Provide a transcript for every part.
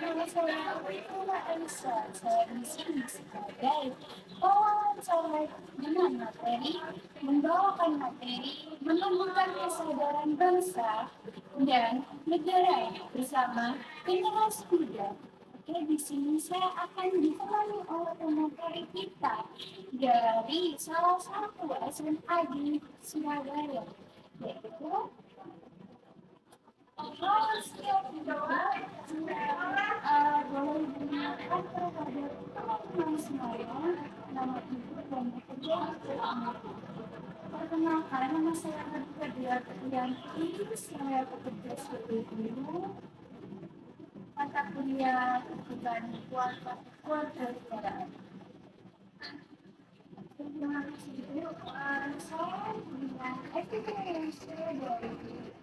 Nama saya Witula Elisa. Saya di sini sebagai pewawancara dengan membawakan materi, menumbuhkan kesadaran bangsa dan negara bersama generasi muda. Oke, di sini saya akan ditemani oleh pemateri kita dari salah satu SMA di Surabaya, yaitu setiap juga boleh digunakan kepada teman-teman semuanya nama ibu dan bekerja. Perkenalkan, nama saya Nadia Trianti, saya bekerja sebagai guru mata kuliah kebutuhan keluarga negaraan. Terima kasih. Saya dengan etika Indonesia dari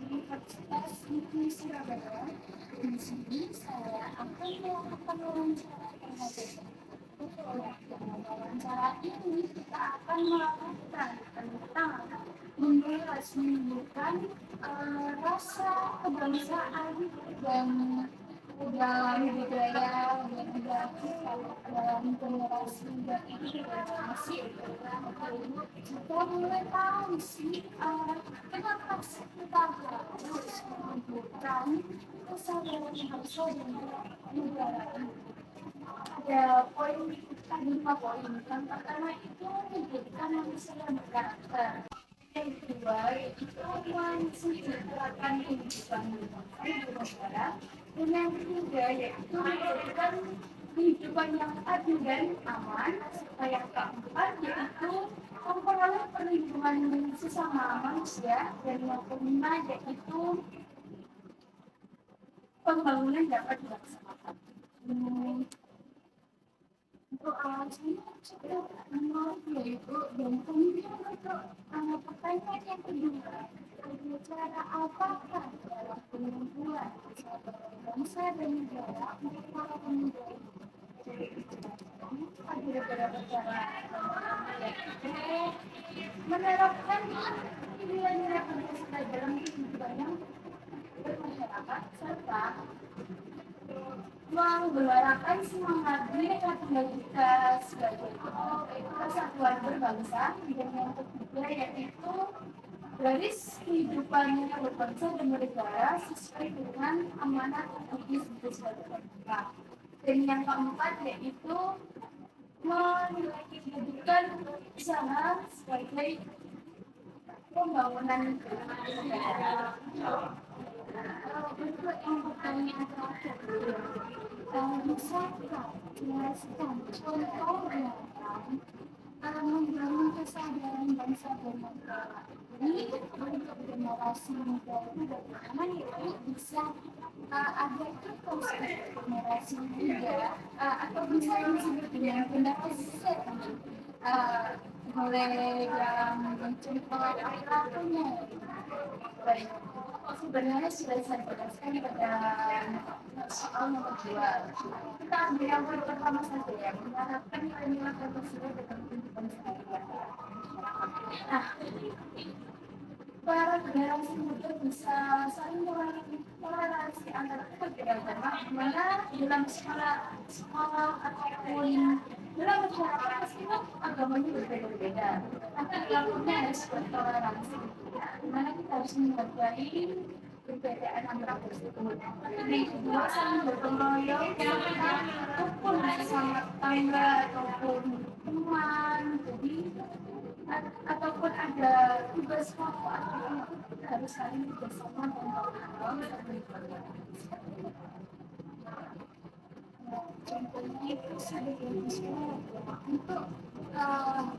Universitas Negeri Surabaya. Di sini saya akan melakukan wawancara terhadap wawancara ini kita akan melakukan tentang membahas menumbuhkan rasa kebangsaan dan dalam budaya dan budaya dalam generasi dan generasi kita mulai tahu sih kenapa sih kita harus menumbuhkan kesadaran bangsa dan negara ini. Ada lima poin. Yang pertama itu menjadikan manusia berkarakter. Yang kedua yaitu mensejahterakan kehidupan berbangsa. Dan yang ketiga yaitu menjadikan kehidupan yang adil dan aman. Yang keempat yaitu memperoleh perlindungan sesama manusia. Dan yang kelima yaitu pembangunan dapat dilaksanakan. Untuk alasannya sudah menolak yaitu dan kemudian untuk pertanyaan yang kedua, cara apakah dalam penyembuhan bangsa dan negara untuk para pemuda ada beberapa cara menerapkan nilai-nilai Pancasila dalam kehidupan yang bermasyarakat serta menggelarkan semangat Bhinneka Tunggal Ika sebagai kesatuan berbangsa. Dan yang ketiga yaitu garis kehidupan yang berbangsa dan bernegara sesuai dengan amanat Konstitusi kita. Dan yang keempat yaitu menjadikan usaha sebagai pembangunan negara. Untuk yang pertanyaan terakhir, bisakah jelaskan contohnya membangun kesadaran bangsa dan negara ini untuk generasi muda itu bagaimana itu bisa ada kita sebagai generasi muda atau bisa disebut dengan generasi mulai yang mencontoh perilakunya. Baik, sebenarnya sudah saya jelaskan pada soal nomor 2. Kita ambil yang pertama saja ya, menerapkan nilai-nilai Pancasila dalam kehidupan sehari-hari. Nah, para generasi muda bisa saling toleransi antara perbedaan agama, di mana dalam sekolah ataupun dalam masyarakat meskipun agamanya berbeda-beda, tapi pelakunya harus bertoleransi, di mana kita harus menghargai perbedaan antara tersebut. Yang kedua, saling bergotong royong, ataupun sesama tetangga ataupun teman, jadi ataupun ada tugas kelompok aktif itu kita harus saling bekerjasama dan contohnya itu sebagai misalnya untuk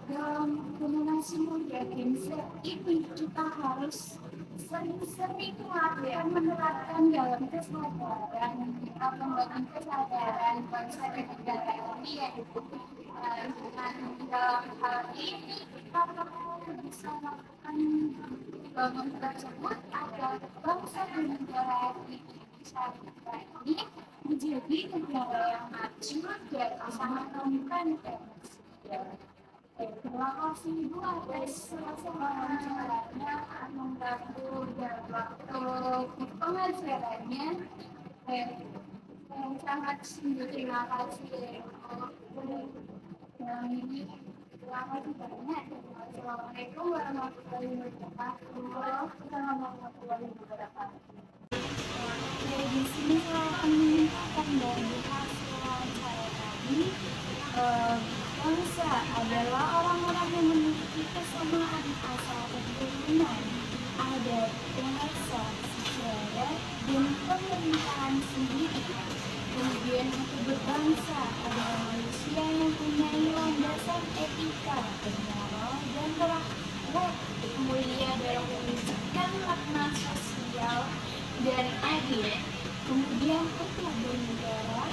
dalam komunikasi muda Genser ini kita harus sering-sering latihan menerapkan dalam kesadaran membangun kesadaran bangsa dan negara ini yaitu dengan dalam hal ini kita bisa melakukan bangun tersebut agar bangsa dan negara Indonesia ini menjadi negara yang maju dan sangat membuka. Terima kasih Ibu atas wawancaranya mengganggu dan waktu pengajarannya. sangat terima kasih. Yang ini selamat banyak. Assalamualaikum warahmatullahi wabarakatuh. Waalaikumsalam warahmatullahi wabarakatuh. Oke, di sini saya akan menyampaikan dari hasil wawancara tadi. Bangsa adalah orang-orang yang memiliki kesamaan asal keturunan, adat, bahasa, sejarah, dan pemerintahan sendiri. Kemudian itu berbangsa adalah manusia yang punya landasan etika, moral, dan berakhlak mulia dalam mewujudkan makna sosial dan adil. Kemudian untuk bernegara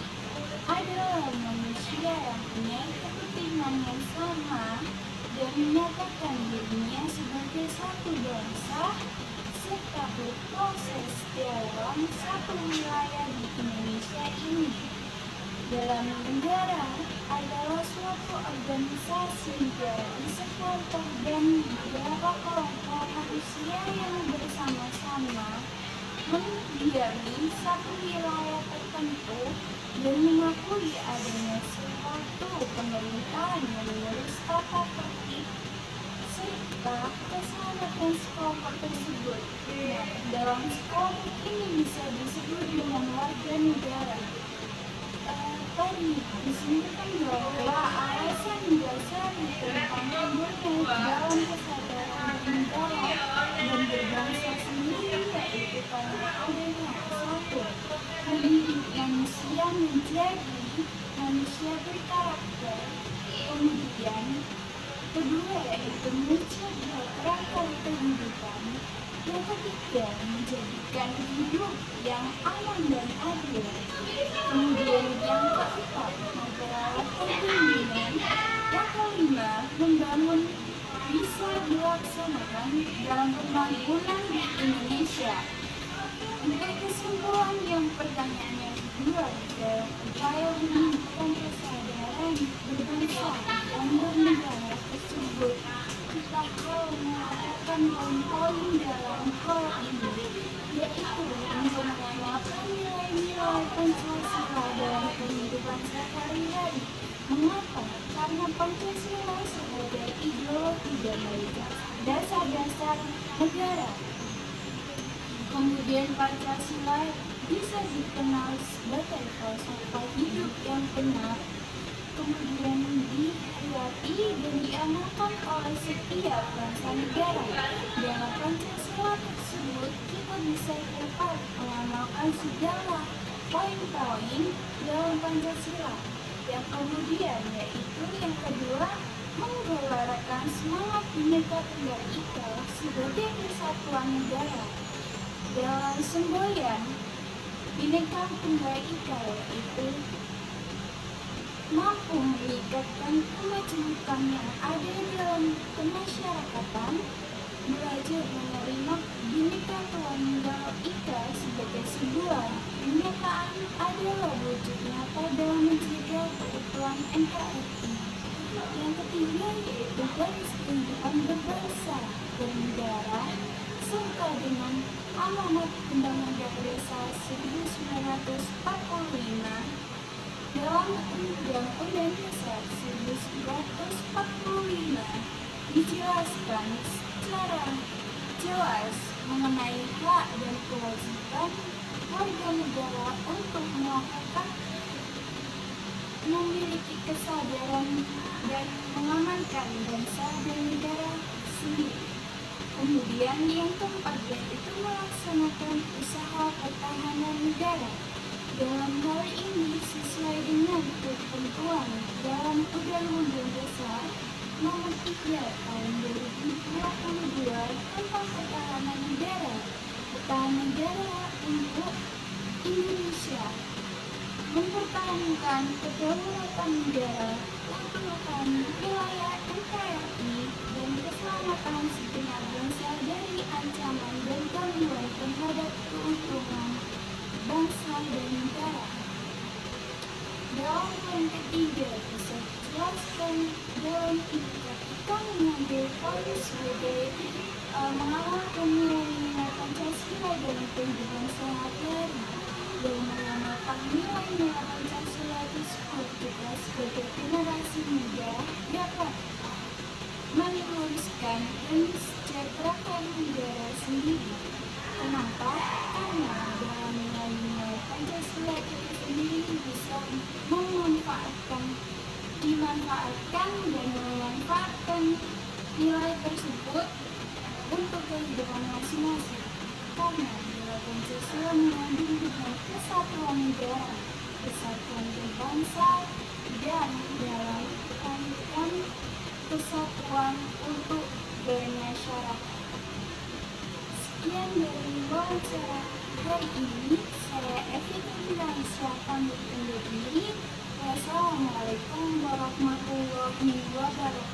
adalah manusia yang punya kepentingan yang sama dan menyatakan dirinya sebagai satu bangsa serta berproses dalam satu wilayah di Indonesia ini. Dalam negara adalah suatu organisasi negara sekelompok dan beberapa kelompok manusia yang bersama-sama mendiami satu wilayah tertentu dan mengakui adanya suatu pemerintahan yang mengurus tata tertib serta keselamatan sekelompok tersebut. Nah, dalam sekelompok ini bisa disebut dengan warga negara. Tadi disebutkan bahwa alasan dasar tentang kemudian dalam kesadaran negara dan berbangsa sendiri yaitu karena adanya satu, mendidik manusia menjadi manusia berkarakter. Kemudian kedua yaitu menjaga kerangka kehidupan. Yang ketiga menjadikan hidup yang aman dan adil. Kemudian yang keempat memperawat perlindungan. Yang kelima membangun bisa dilaksanakan dalam pembangunan di Indonesia. Untuk kesimpulan yang pertanyaan yang kedua dalam upaya menumbuhkan kesadaran berbangsa dan bernegara tersebut, kita harus mengatakan poin-poin dalam hal ini, yaitu untuk mengamalkan nilai-nilai Pancasila dalam kehidupan sehari-hari. Mengapa? Karena Pancasila sebagai ideologi dan dasar-dasar negara. Kemudian Pancasila bisa dikenal sebagai falsafah hidup yang benar, kemudian dihayati dan diamalkan oleh setiap bangsa negara. Dalam Pancasila tersebut kita bisa dapat mengamalkan segala poin-poin dalam Pancasila. Yang kemudian yaitu yang kedua, menggelarakan semangat Bhinneka Tunggal Ika sebagai persatuan negara. Dalam semboyan Bhinneka Tunggal Ika yaitu mampu meningkatkan kemajemukan yang ada dalam kemasyarakatan, belajar menerima Bhinneka Tunggal Ika sebagai sebuah kenyataan adalah wujud nyata dalam menjaga keutuhan NKRI. Yang ketiga yaitu garis kehidupan berbangsa bernegara serta dengan amanat Undang-Undang Dasar 1945. Dalam Undang-Undang Dasar 1945 dijelaskan secara jelas mengenai hak dan kewajiban warga negara untuk melakukan memiliki kesadaran dan mengamankan bangsa dan negara sendiri. Kemudian yang keempat yaitu melaksanakan usaha pertahanan negara. Dalam hal ini sesuai dengan ketentuan dalam Undang-Undang Dasar Nomor 3 Tahun 2022 tentang pertahanan negara. Pertahanan negara untuk Indonesia mempertahankan kedaulatan negara, kedaulatan wilayah NKRI, dan keselamatan segenap bangsa dari ancaman dan gangguan terhadap keutuhan bangsa dan negara. Dalam poin ketiga bisa dijelaskan dalam kita mengambil poin sebagai mengamalkan nilai-nilai Pancasila dalam kehidupan sehari-hari. yang mengamalkan nilai-nilai Pancasila tersebut juga sebagai generasi muda dapat meluruskan dan mensejahterakan negara sendiri. Kenapa? Karena dalam nilai-nilai Pancasila itu sendiri bisa dimanfaatkan dan memanfaatkan nilai tersebut untuk kehidupan masing-masing. Karena nilai Pancasila mengandung dengan kesatuan negara, kesatuan berbangsa, dan dalam rangka kesatuan untuk bermasyarakat. Sekian dari wawancara hari ini. Saya Evi Nurdiansyah pamit undur diri. Wassalamualaikum warahmatullahi wabarakatuh.